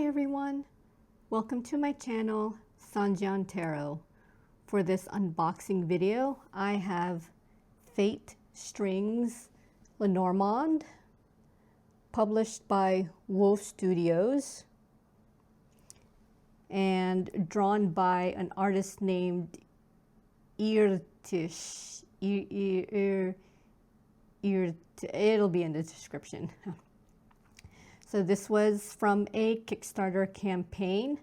everyone, welcome to my channel Sanjian Tarot. For this unboxing video I have Fate Strings Lenormand, published by WohStudios and drawn by an artist named Irtysh. It'll be in the description. So this was from a Kickstarter campaign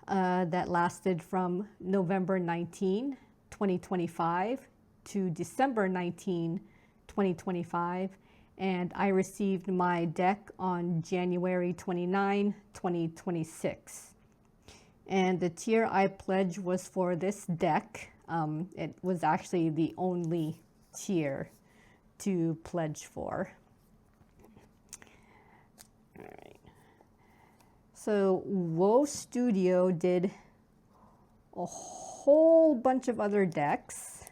that lasted from November 19, 2025 to December 19, 2025. And I received my deck on January 29, 2026. And the tier I pledged was for this deck. It was actually the only tier to pledge for. So WohStudio did a whole bunch of other decks,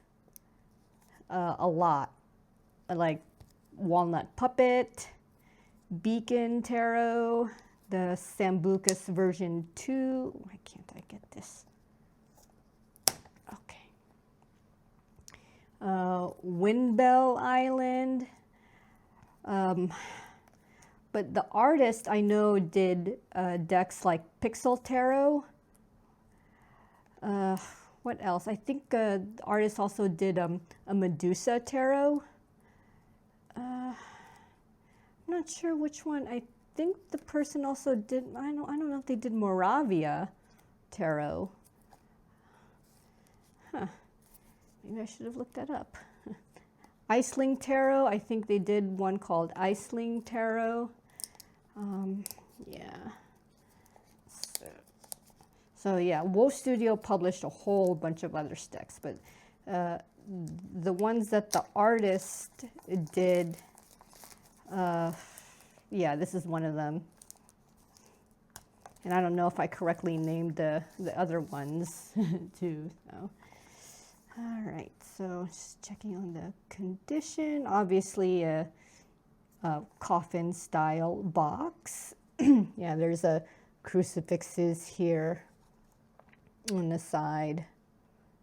a lot, like Walnut Puppet, Beacon Tarot, the Sambucus version 2. Why can't I get this? Okay. Windbell Island. But the artist I know did decks like Pixel Tarot. What else? I think the artist also did a Medusa Tarot. I'm not sure which one. I think the person also did. I don't know if they did Moravia Tarot. Huh. Maybe I should have looked that up. Iceling Tarot. I think they did one called Iceling Tarot. Yeah. So yeah, WohStudio published a whole bunch of other decks, but the ones that the artist did, yeah, this is one of them. And I don't know if I correctly named the other ones too. So. All right, so just checking on the condition. Obviously, a coffin style box. Yeah, there's a crucifixes here on the side.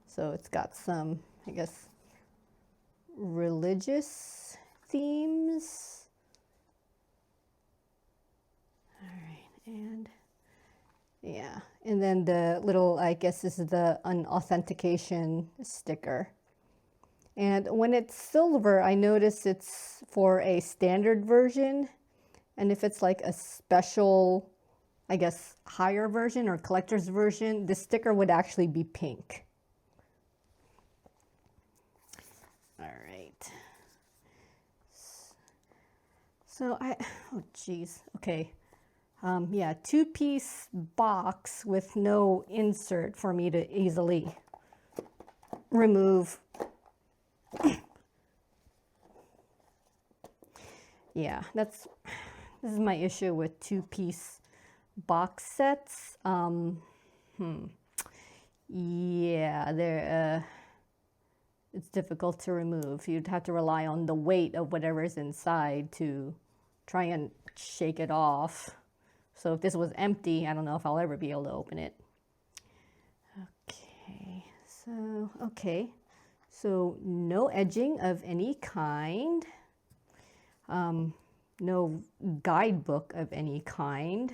So it's got some, I guess, religious themes. All right, and yeah, and then the little, I guess this is the unauthentication sticker. And when it's silver, I notice it's for a standard version. And if it's like a special, I guess, higher version or collector's version, the sticker would actually be pink. All right. So oh geez, okay. Yeah, two-piece box with no insert for me to easily remove. Yeah, this is my issue with two-piece box sets. Yeah, it's difficult to remove. You'd have to rely on the weight of whatever's inside to try and shake it off. So if this was empty, I don't know if I'll ever be able to open it. Okay, so no edging of any kind. No guidebook of any kind.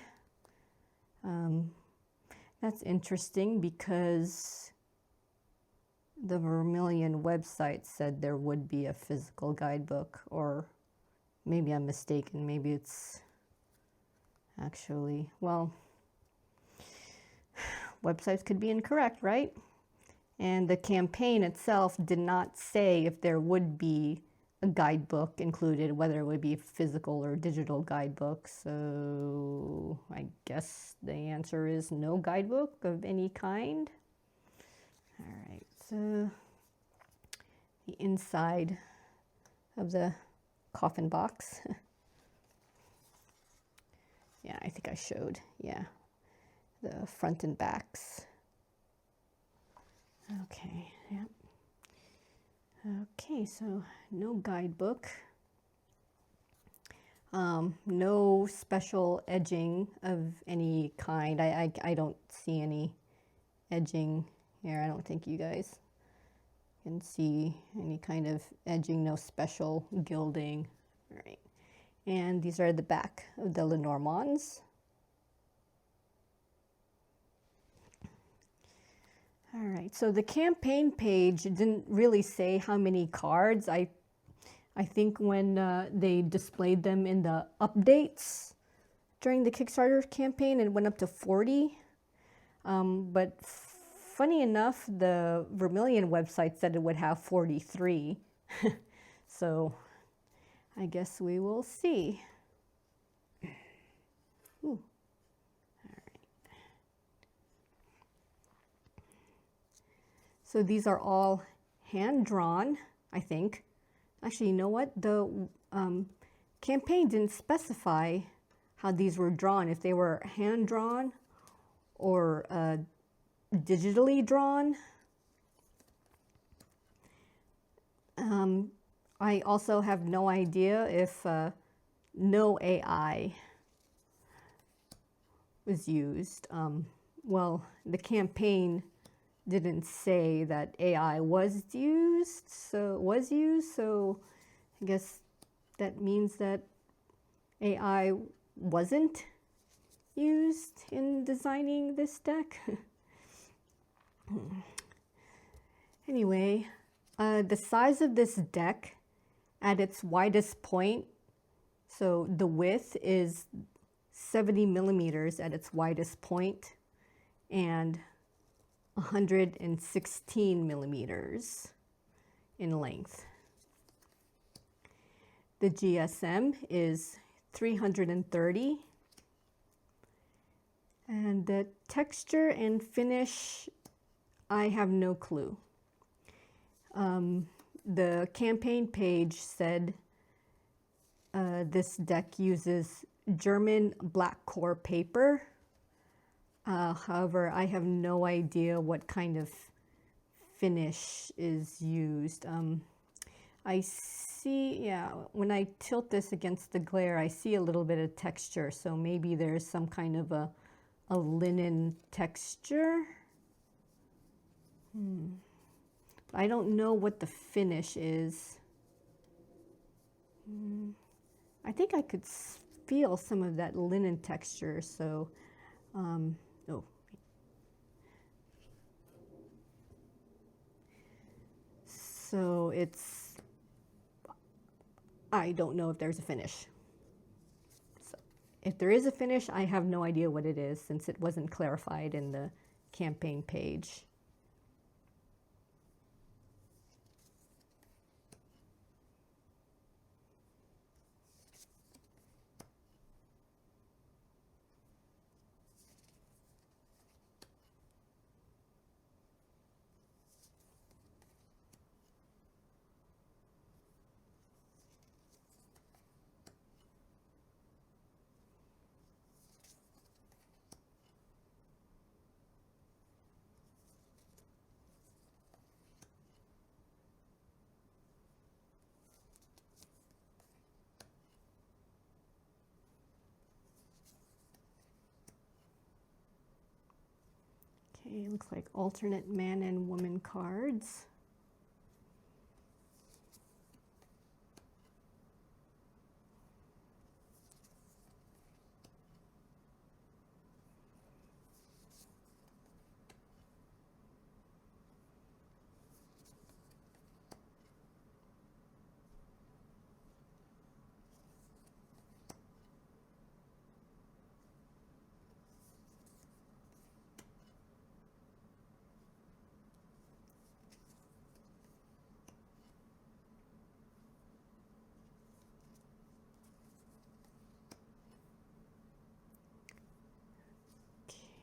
That's interesting because the Vermilion website said there would be a physical guidebook, or maybe I'm mistaken. Maybe it's actually, well, websites could be incorrect, right? And the campaign itself did not say if there would be a guidebook included, whether it would be physical or digital guidebook. So I guess the answer is no guidebook of any kind. All right, so the inside of the coffin box. Yeah, I think I showed, yeah, the front and backs. Okay, yeah. Okay, so no guidebook. No special edging of any kind. I don't see any edging here. I don't think you guys can see any kind of edging, no special gilding. All right. And these are the back of the Lenormands. All right, so the campaign page didn't really say how many cards. I think when they displayed them in the updates during the Kickstarter campaign, it went up to 40. But funny enough, the Vermilion website said it would have 43. So I guess we will see. Ooh. All right. So these are all hand-drawn, I think. Actually, you know what? The campaign didn't specify how these were drawn, if they were hand-drawn or digitally drawn. I also have no idea if no AI was used. Well, the campaign didn't say that AI was used, so I guess that means that AI wasn't used in designing this deck. Anyway, the size of this deck at its widest point, so the width is 70 millimeters at its widest point and 116 millimeters in length. The GSM is 330, and the texture and finish, I have no clue. The campaign page said this deck uses German black core paper. However, I have no idea what kind of finish is used. I see, yeah, when I tilt this against the glare, I see a little bit of texture, so maybe there's some kind of a linen texture. I don't know what the finish is. I think I could feel some of that linen texture, so oh. So it's, I don't know if there's a finish. So if there is a finish, I have no idea what it is since it wasn't clarified in the campaign page. Okay, looks like alternate man and woman cards.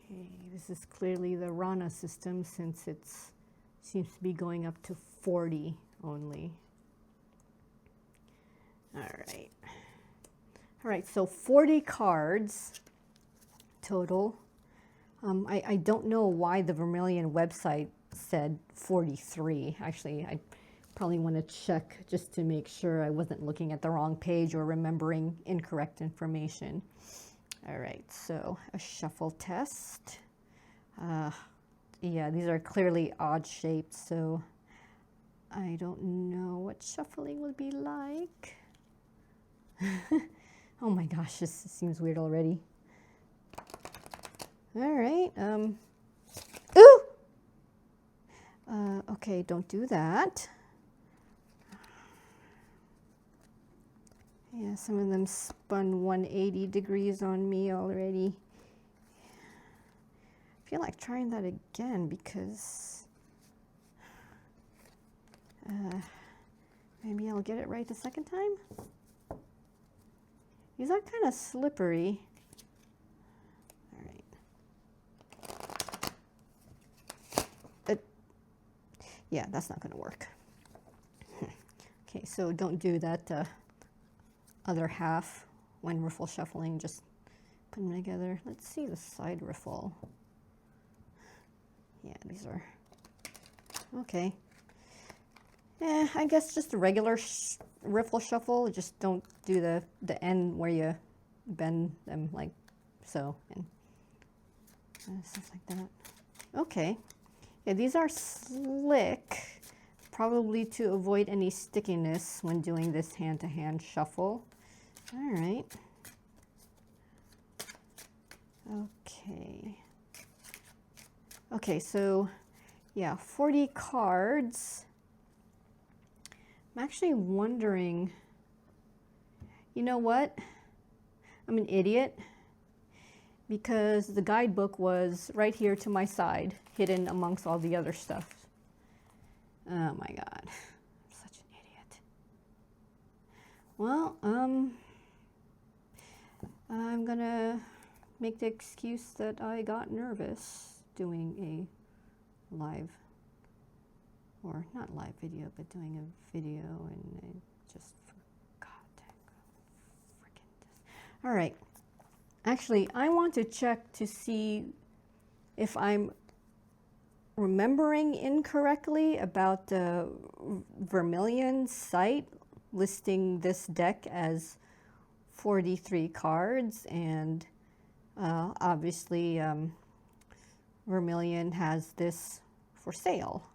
Okay, this is clearly the Rana system since it seems to be going up to 40 only. All right. All right, so 40 cards total. I don't know why the Vermilion website said 43. Actually, I Probably want to check just to make sure I wasn't looking at the wrong page or remembering incorrect information. All right, so a shuffle test. Yeah, these are clearly odd shaped, so I don't know what shuffling would be like. Oh my gosh, this seems weird already. All right, ooh! Okay, don't do that. Yeah, some of them spun 180 degrees on me already. I feel like trying that again because maybe I'll get it right the second time. These are kind of slippery. All right. Yeah, that's not going to work. Okay, so don't do that other half when riffle shuffling. Just put them together. Let's see the side riffle. Yeah, these are okay. Yeah, I guess just a regular riffle shuffle. Just don't do the end where you bend them like so and stuff like that. Okay. Yeah, these are slick, probably to avoid any stickiness when doing this hand-to-hand shuffle. All right. Okay. Okay, so yeah, 40 cards. I'm actually wondering, you know what? I'm an idiot because the guidebook was right here to my side, hidden amongst all the other stuff. Oh my God, I'm such an idiot. Well, I'm gonna make the excuse that I got nervous doing a live, or not live video, but doing a video, and I just forgot to freaking this. All right, actually, I want to check to see if I'm remembering incorrectly about the Vermilion site listing this deck as 43 cards, and obviously Vermilion has this for sale.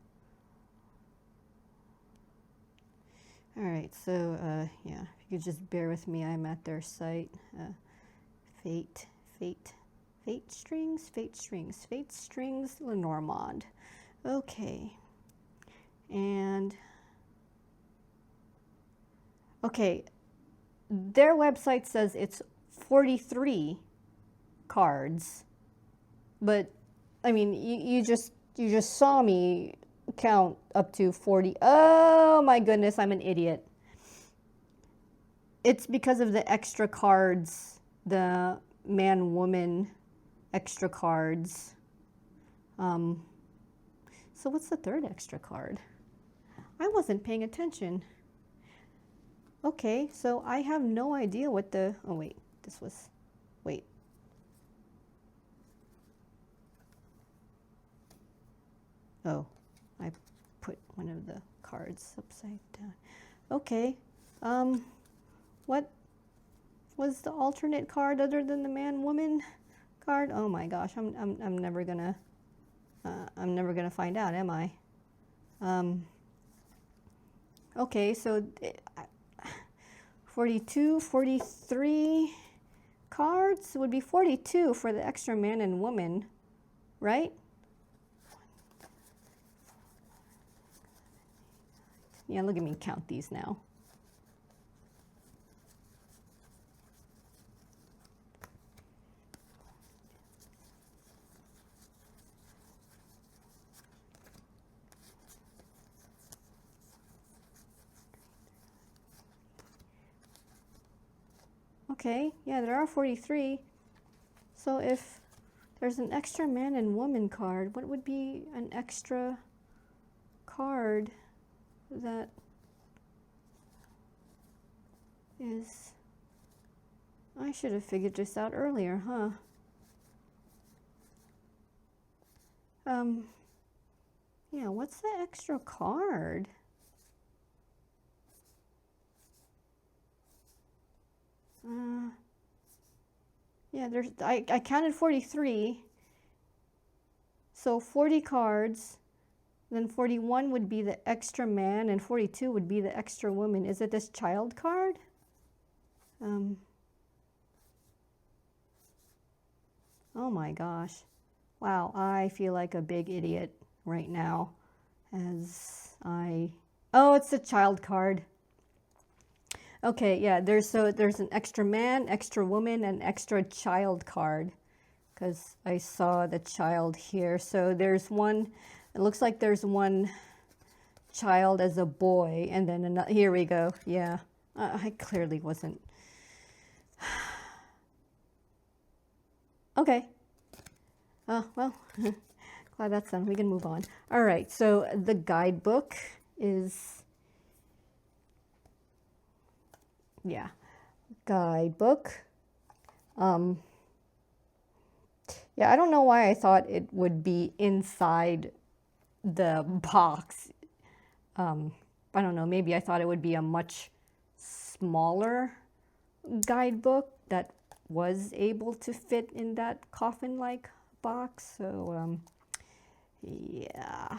All right, so yeah, if you could just bear with me, I'm at their site. Fate Strings Lenormand. Okay, and okay, their website says it's 43 cards, but I mean, you just saw me count up to 40. Oh my goodness, I'm an idiot. It's because of the extra cards, the man-woman extra cards. So what's the third extra card? I wasn't paying attention. Okay, so I have no idea what the, oh wait, this was, wait. Oh, I put one of the cards upside down. Okay, what was the alternate card other than the man-woman card? Oh my gosh, I'm never gonna find out, am I? Okay, so 42, 43 cards would be 42 for the extra man and woman, right? Yeah, look at me count these now. Okay, yeah, there are 43. So if there's an extra man and woman card, what would be an extra card that is... I should have figured this out earlier, huh? Yeah, what's the extra card? Yeah, I counted 43. So 40 cards, then 41 would be the extra man, and 42 would be the extra woman. Is it this child card? Oh my gosh. Wow, I feel like a big idiot right now as oh, it's a child card. Okay, yeah, there's an extra man, extra woman, and extra child card because I saw the child here. So there's one, it looks like there's one child as a boy, and then another, here we go. Yeah, I clearly wasn't. Okay. Oh, well, glad that's done. We can move on. All right, so the guidebook is, yeah, guidebook. Yeah, I don't know why I thought it would be inside the box. I don't know, maybe I thought it would be a much smaller guidebook that was able to fit in that coffin-like box. So, yeah.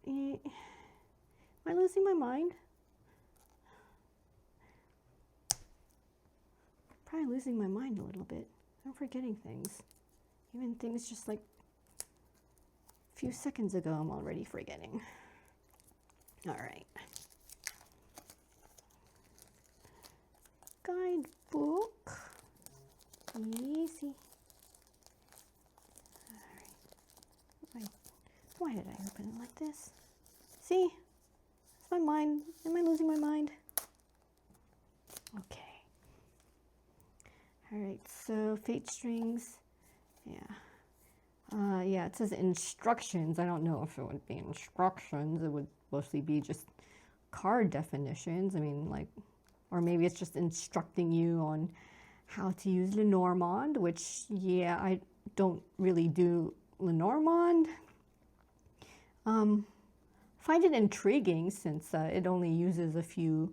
Am I losing my mind? Probably losing my mind a little bit. I'm forgetting things. Even things just like a few seconds ago, I'm already forgetting. All right. Guidebook. Easy. All right. Why did I open it like this? See? It's my mind. Am I losing my mind? Okay. All right, so fate strings, yeah. Yeah, it says instructions. I don't know if it would be instructions. It would mostly be just card definitions. I mean, like, or maybe it's just instructing you on how to use Lenormand, which, yeah, I don't really do Lenormand. Find it intriguing since it only uses a few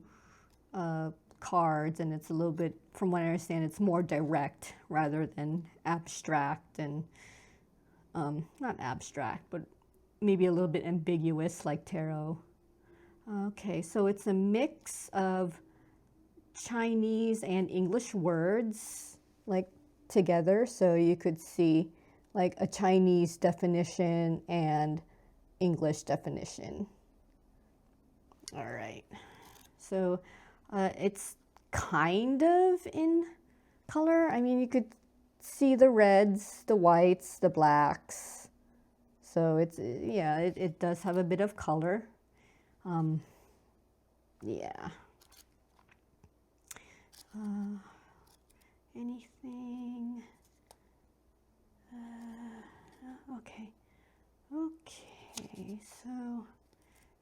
cards, and it's a little bit, from what I understand, it's more direct rather than abstract, and not abstract, but maybe a little bit ambiguous like tarot. Okay, so it's a mix of Chinese and English words like together, so you could see like a Chinese definition and English definition. All right, so it's kind of in color. I mean, you could see the reds, the whites, the blacks. So it's, yeah, it does have a bit of color. Yeah. Anything? Okay. Okay, so...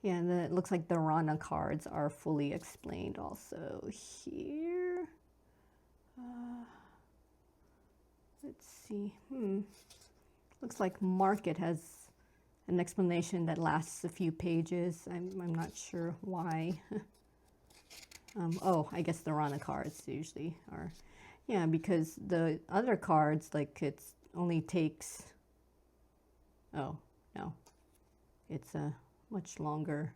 yeah, and it looks like the Rana cards are fully explained also here. Let's see. Looks like Market has an explanation that lasts a few pages. I'm not sure why. Oh, I guess the Rana cards usually are. Yeah, because the other cards, like, it's only takes... oh, no. It's a much longer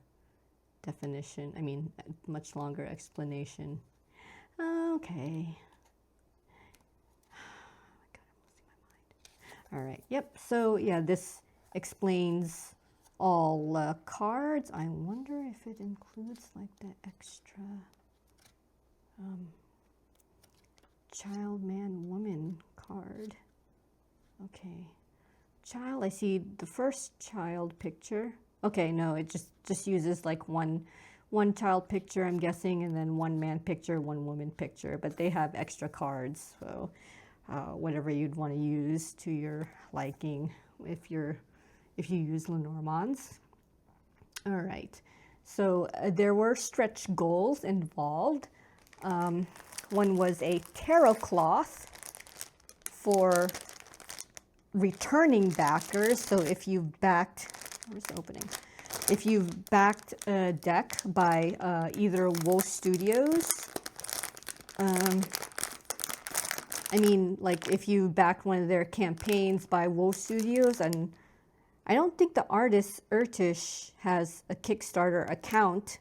definition, I mean, much longer explanation. Okay. Oh my God, I'm losing my mind. All right, yep, so yeah, this explains all cards. I wonder if it includes like the extra child, man, woman card. Okay. Child, I see the first child picture. Okay, no, it just uses like one child picture, I'm guessing, and then one man picture, one woman picture, but they have extra cards, so whatever you'd want to use to your liking if you use Lenormands. All right, so there were stretch goals involved. One was a tarot cloth for returning backers. So if you've backed, where's the opening? If you've backed a deck by either WohStudios I mean, like if you backed one of their campaigns by WohStudios, and I don't think the artist Irtysh has a Kickstarter account.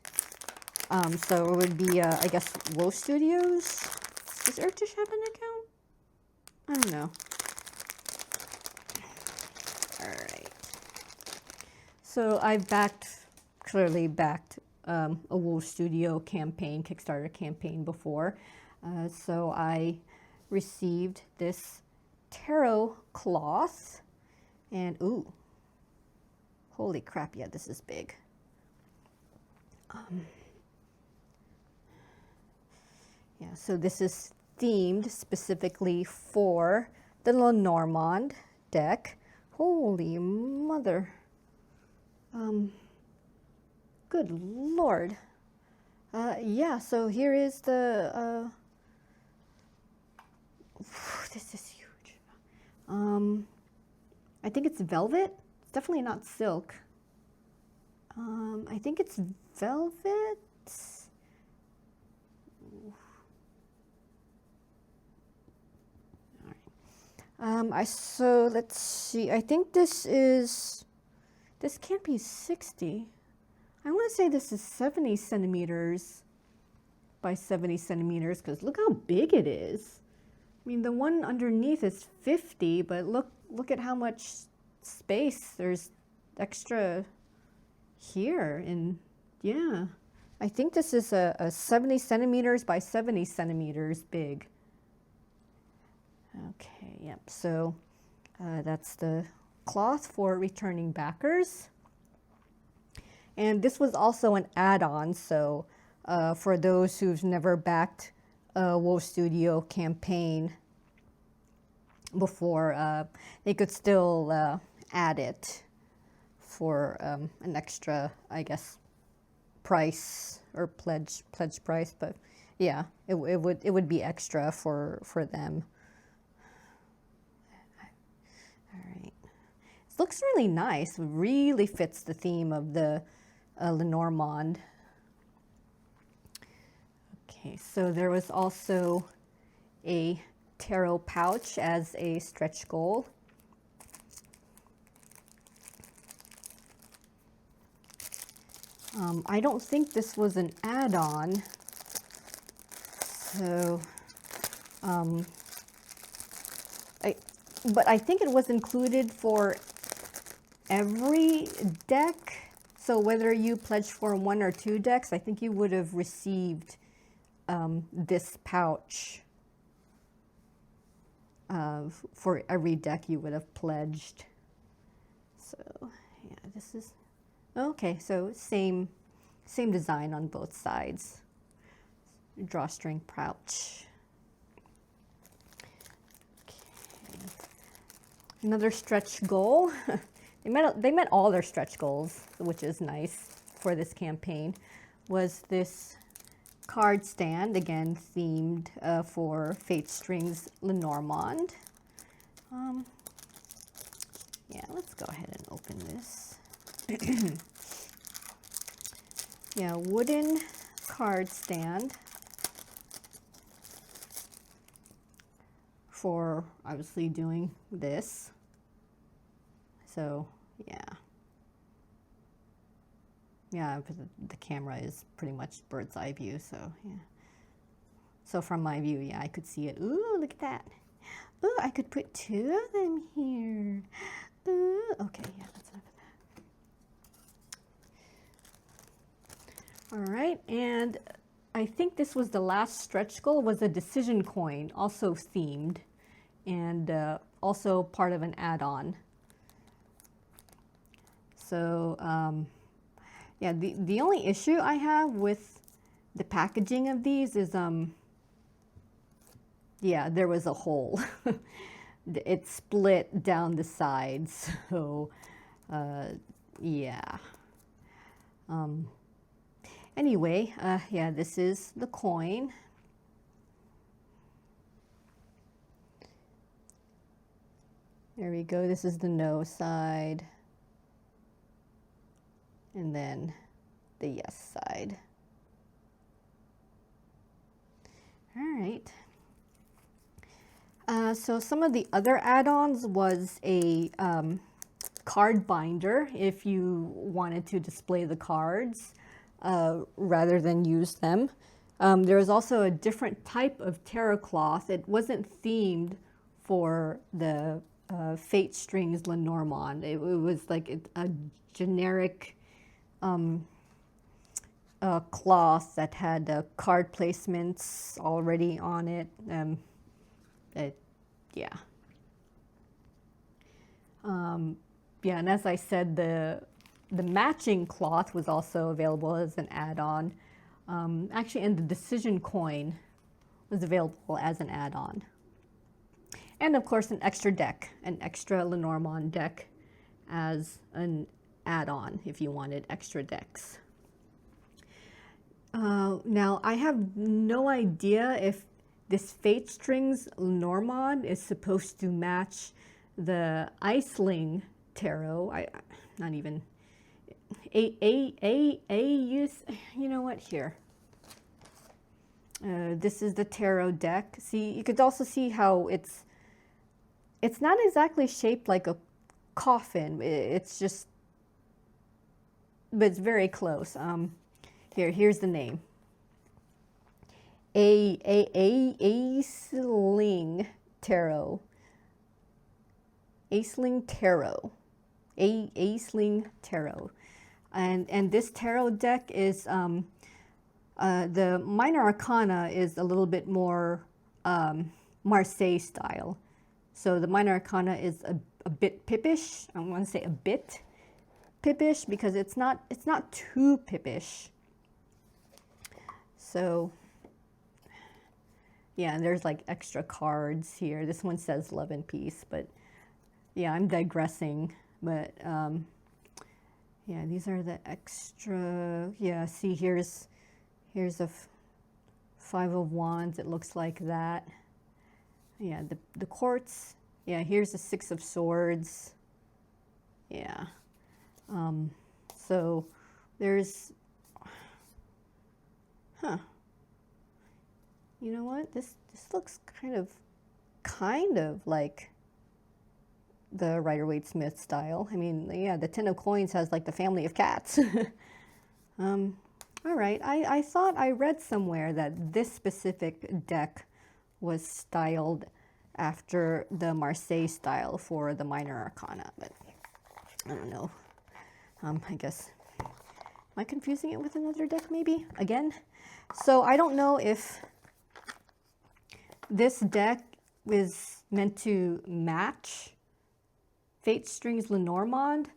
So it would be, I guess, WohStudios. Does Irtysh have an account? I don't know. All right. So I've clearly backed a WohStudio campaign, Kickstarter campaign before. So I received this tarot cloth, and ooh, holy crap, yeah, this is big. Yeah, so this is themed specifically for the Lenormand deck. Holy mother. Good Lord. Yeah, so here is the, this is huge. I think it's velvet. It's definitely not silk. I think it's velvet. So let's see, I think this can't be 60. I want to say this is 70 centimeters by 70 centimeters, because look how big it is. I mean, the one underneath is 50, but look at how much space there's extra here. And yeah, I think this is a 70 centimeters by 70 centimeters big. Okay, yep, so that's the cloth for returning backers. And this was also an add-on, so for those who've never backed a WohStudio campaign before, they could still add it for an extra, I guess, price or pledge price. But yeah, it would be extra for them. It looks really nice. It really fits the theme of the Lenormand. Okay, so there was also a tarot pouch as a stretch goal. I don't think this was an add-on, so but I think it was included for every deck. So whether you pledged for 1 or 2 decks, I think you would have received this pouch for every deck you would have pledged. So yeah, this is okay. So same design on both sides. Drawstring pouch. Okay. Another stretch goal. They met all their stretch goals, which is nice for this campaign. Was this card stand, again themed for Fate Strings Lenormand. Yeah, let's go ahead and open this. Yeah, wooden card stand for obviously doing this. So yeah, the camera is pretty much bird's eye view, so yeah. So from my view, yeah, I could see it. Ooh, look at that. Ooh, I could put 2 of them here. Ooh, okay, yeah, that's enough of that. All right, and I think this was the last stretch goal, was a decision coin, also themed, and also part of an add-on. So yeah, the only issue I have with the packaging of these is yeah, there was a hole. It split down the sides, so yeah. Anyway, yeah, this is the coin. There we go. This is the no side. And then the yes side. All right. right. So some of the other add-ons was a card binder if you wanted to display the cards rather than use them. There was also a different type of tarot cloth. It wasn't themed for the Fate Strings Lenormand. It was like a generic cloth that had card placements already on it. Yeah. Yeah, and as I said, the matching cloth was also available as an add-on. Actually, and the decision coin was available as an add-on. And of course, an extra deck, an extra Lenormand deck as an add-on if you wanted extra decks. Now, I have no idea if this Fate Strings Lenormand is supposed to match the Aisling Tarot. Not even you know what, here. This is the tarot deck. See, you could also see how it's not exactly shaped like a coffin. It's just, but it's very close. Here's the name. Aisling Tarot. Aisling Tarot. Aisling Tarot. And this tarot deck is, the minor arcana is a little bit more Marseille style. So the minor arcana is a bit pippish. I want to say a bit pippish because it's not too pippish. So yeah, and there's like extra cards here. This one says love and peace, but yeah, I'm digressing. But yeah, these are the extra. Yeah, see, here's a Five of Wands. It looks like that. Yeah, the quartz. Yeah, here's the Six of Swords. Yeah. So there's, you know what? This looks kind of like the Rider-Waite-Smith style. I mean, yeah, the Ten of Coins has like the family of cats. All right, I thought I read somewhere that this specific deck was styled after the Marseille style for the minor arcana, but I don't know. I guess, am I confusing it with another deck maybe? Again? So I don't know if this deck is meant to match Fate Strings Lenormand.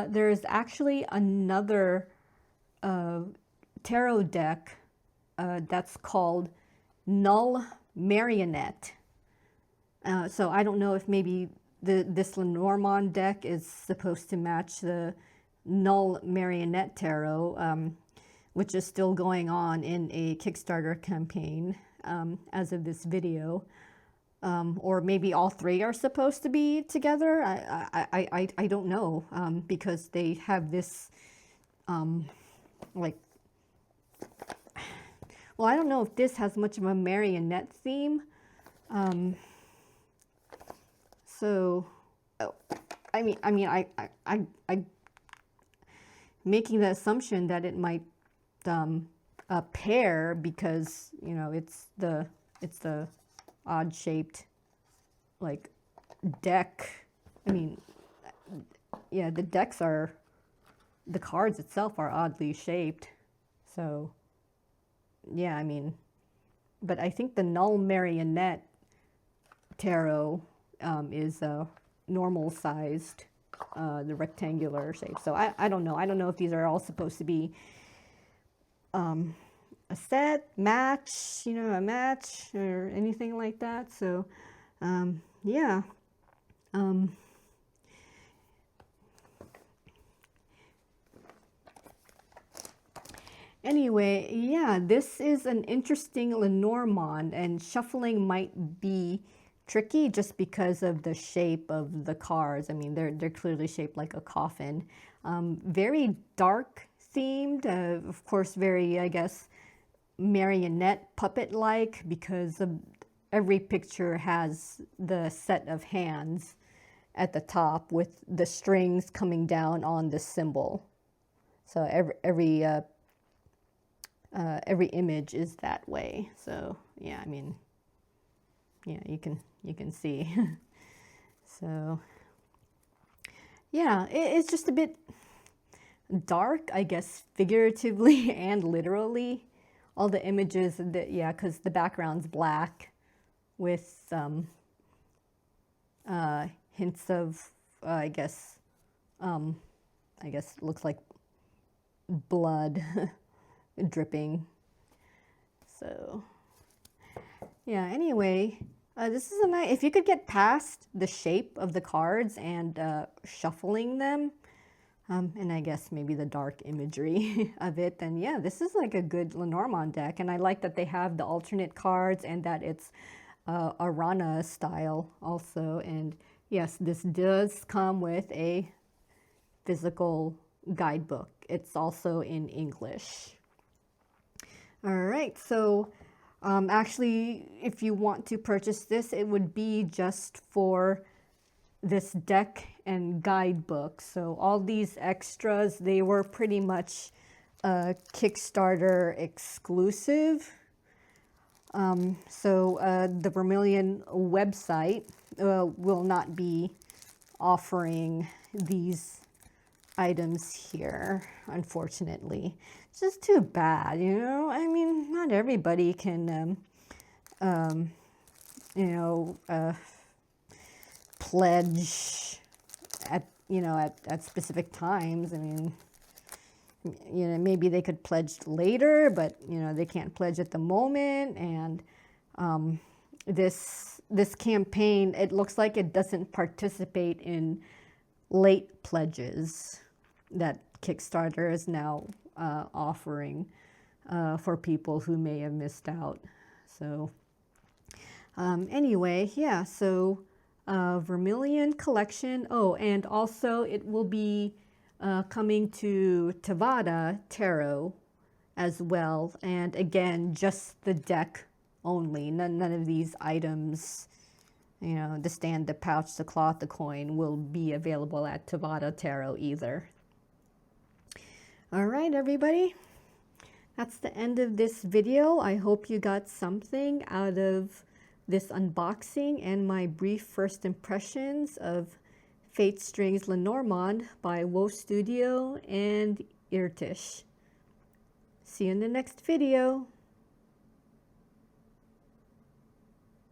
There is actually another tarot deck that's called Null Marionette. So I don't know if maybe this Lenormand deck is supposed to match the Null Marionette Tarot, which is still going on in a Kickstarter campaign as of this video. Or maybe all three are supposed to be together. I don't know, because they have this, like, well, I don't know if this has much of a marionette theme. So, I making the assumption that it might pair because, you know, it's the odd shaped like deck. I mean, yeah, the decks are, the cards itself are oddly shaped. So yeah, I mean, but I think the Null Marionette Tarot is normal sized, the rectangular shape. So I don't know. I don't know if these are all supposed to be a set, match, you know, a match or anything like that. So yeah. Anyway, yeah, this is an interesting Lenormand, and shuffling might be tricky just because of the shape of the cards. I mean, they're clearly shaped like a coffin. Very dark themed, of course, very, I guess, marionette puppet-like, because every picture has the set of hands at the top with the strings coming down on the symbol. So every image is that way. So yeah, I mean, yeah, you can see. So yeah, it's just a bit dark, I guess, figuratively and literally. All the images, yeah, because the background's black with hints of, I guess it looks like blood dripping. So yeah, anyway, this is a nice, if you could get past the shape of the cards and shuffling them, and I guess maybe the dark imagery of it, then yeah, this is like a good Lenormand deck. And I like that they have the alternate cards and that it's a Rana style also. And yes, this does come with a physical guidebook. It's also in English. All right, so actually, if you want to purchase this, it would be just for this deck and guidebook. So all these extras, they were pretty much Kickstarter exclusive. So the Vermilion website will not be offering these items here, unfortunately. It's just too bad, you know? I mean, not everybody can, you know, pledge at, you know, at specific times. I mean, you know, maybe they could pledge later, but you know, they can't pledge at the moment. And this campaign, it looks like it doesn't participate in late pledges that Kickstarter is now offering for people who may have missed out. So anyway, yeah, so Vermilion Collection. Oh, and also it will be coming to Tevada Tarot as well. And again, just the deck only. None of these items, you know, the stand, the pouch, the cloth, the coin, will be available at Tevada Tarot either. All right, everybody. That's the end of this video. I hope you got something out of this unboxing and my brief first impressions of Fate Strings Lenormand by WohStudios and Irtysh. See you in the next video.